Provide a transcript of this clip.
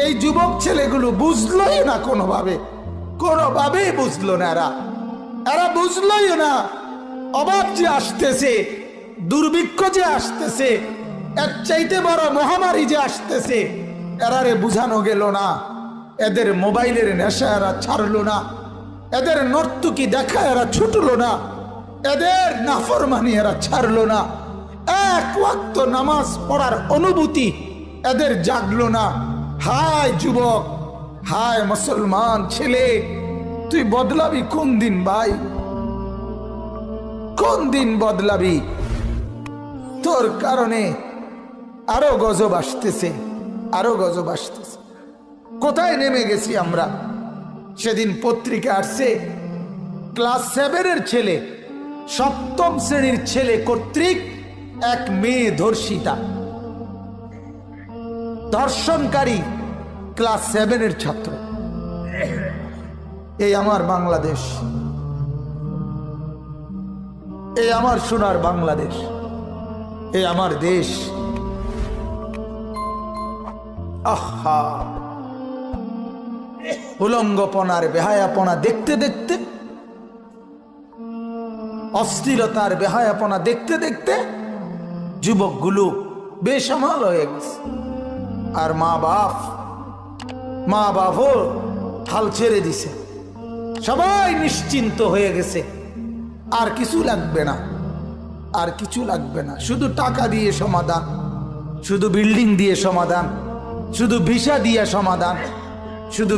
এই যুবক ছেলেগুলো বুঝলোই না, কোনোভাবেই বুঝলো না। এরা বুঝলোই না অভাব যে আসতেছে, দুর্ভিক্ষ যে আসতেছে, এর চাইতে বড় মহামারী যে আসতেছে, এরারে বুঝানো গেল না। এদের মোবাইলের নেশা এরা ছাড়লো না, এদের নর্তকী দেখা এরা ছুটলো না, এদের নাফরমানি এরা ছাড়লো না, এক ওয়াক্ত নামাজ পড়ার অনুভূতি এদের জাগলো না। হায় যুবক, হায় মুসলমান ছেলে, তুই বদলাবি কোন দিন ভাই? কোন দিন বদলাবি? তোর কারণে আরো গজব আসতেছে, আরো গজব আসতেছে। কোথায় নেমে গেছি আমরা? সেদিন পত্রিকা আসছে, ক্লাস 7-এর ছেলে, 7ম শ্রেণীর ছেলে কর্তৃক এক মেয়ে ধর্ষিতা, ধর্ষণকারী ক্লাস 7-এর ছাত্র। এই আমার বাংলাদেশ, এই আমার সোনার বাংলাদেশ, এই আমার দেশ। আহা, উলঙ্গপনার বেহায়াপনা দেখতে দেখতে, অস্থিরতার বেহায়াপনা দেখতে দেখতে যুবকগুলো বেসামাল হয়ে গেছে। আর মা বাপও হাল ছেড়ে দিছে, সবাই নিশ্চিন্ত হয়ে গেছে। আর কিছু লাগবে না, আর কিছু লাগবে না। শুধু টাকা দিয়ে সমাধান, শুধু বিল্ডিং দিয়ে সমাধান, শুধু ভিসা দিয়ে সমাধান, শুধু